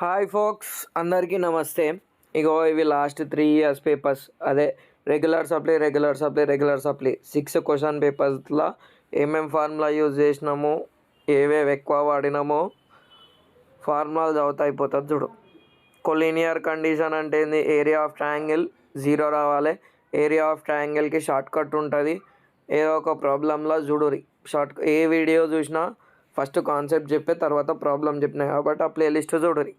Hi folks, అందరికీ నమస్తే. ఇగో ఇవి లాస్ట్ 3 years పేపర్స్. అదే రెగ్యులర్ సప్లీ 6 క్వశ్చన్ పేపర్స్లో ఏమేమి ఫార్ములా యూజ్ చేసినామో, ఏవేవి ఎక్కువ వాడినామో ఫార్ములాలు చదివితే అయిపోతుంది చూడు. కొలీనియర్ కండిషన్ అంటే ఏంది? ఏరియా ఆఫ్ ట్రయాంగిల్ 0 రావాలి. ఏరియా ఆఫ్ ట్రయాంగిల్కి షార్ట్ కట్ ఉంటుంది. ఏదో ఒక ప్రాబ్లంలో చూడురి. ఏ వీడియో చూసినా ఫస్ట్ కాన్సెప్ట్ చెప్పే తర్వాత ప్రాబ్లం చెప్పినా కాబట్టి ఆ ప్లేలిస్ట్ చూడురి.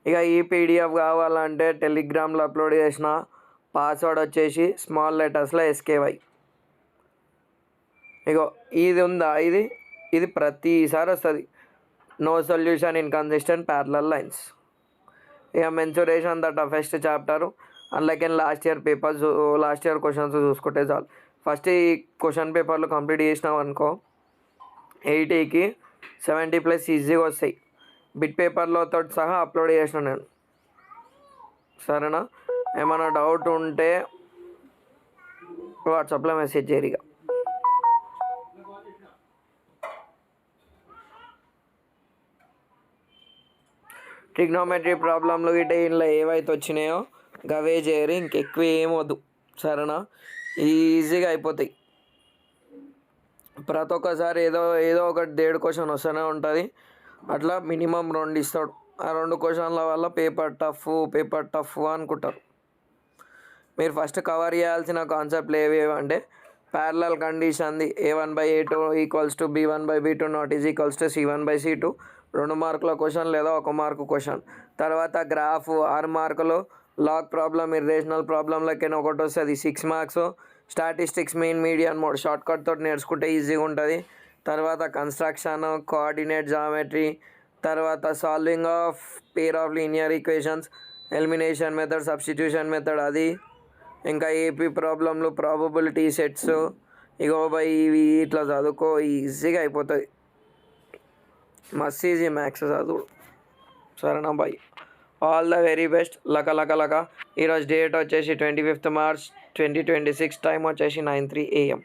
ఇక ఈ పీడిఎఫ్ కావాలంటే టెలిగ్రామ్లో అప్లోడ్ చేసిన. పాస్వర్డ్ వచ్చేసి స్మాల్ లెటర్స్లో SKY. ఇగో ఇది ఉందా, ఇది ప్రతిసారి వస్తుంది. No solution inconsistent parallel lines. ఇక మెన్సురేషన్ ద టఫెస్ట్ చాప్టర్. అందులోకి లాస్ట్ ఇయర్ క్వశ్చన్స్ చూసుకుంటే చాలు. ఫస్ట్ ఈ క్వశ్చన్ పేపర్లు కంప్లీట్ చేసినాం అనుకో, 80కి 70+ ఈజీగా వస్తాయి. బిట్ పేపర్లో తోటి సహా అప్లోడ్ చేసిన నేను. సరేనా? ఏమైనా డౌట్ ఉంటే వాట్సాప్లో మెసేజ్ చేయరిగా. ట్రిగ్నోమెట్రీ ప్రాబ్లంలు గిట్ట ఇంట్లో ఏవైతే వచ్చినాయో గవే చేయరు, ఇంకెక్కువ ఏమొద్దు. సరేనా? ఈజీగా అయిపోతాయి. ప్రతి ఒక్కసారి ఏదో ఒకటి 1.5 క్వశ్చన్ వస్తూనే ఉంటుంది. అట్లా మినిమం 2 ఇస్తాడు. ఆ 2 క్వశ్చన్ల వల్ల పేపర్ టఫ్ అనుకుంటారు. మీరు ఫస్ట్ కవర్ చేయాల్సిన కాన్సెప్ట్లు ఏవి అంటే, ప్యారలల్ కండిషన్ది A1/A2 = B1/B2 ≠ C1/C2. 2 మార్కుల క్వశ్చన్ లేదా 1 మార్కు క్వశ్చన్. తర్వాత గ్రాఫ్ 6 మార్కులు. లాగ్ ప్రాబ్లం, ఇర్రేషనల్ ప్రాబ్లంలకైనా ఒకటి వస్తుంది 6 marks. Statistics mean median mode short cut తోటి నేర్చుకుంటే ఈజీగా ఉంటుంది. తర్వాత కన్స్ట్రక్షన్, కోఆర్డినేట్ జామెట్రీ, తర్వాత solving of pair of linear equations, elimination method, substitution method, అది ఇంకా AP ప్రాబ్లంలు, ప్రాబబిలిటీ సెట్స్. ఇగో ఇవి ఇట్లా చదువుకో, ఈజీగా అయిపోతుంది. మస్త్ ఈజీ మ్యాథ్స్ చదువు. సరేనా boy? All the very best. Luck. ఈరోజు డేట్ వచ్చేసి 25th March 2026. టైం వచ్చేసి 9:03 AM.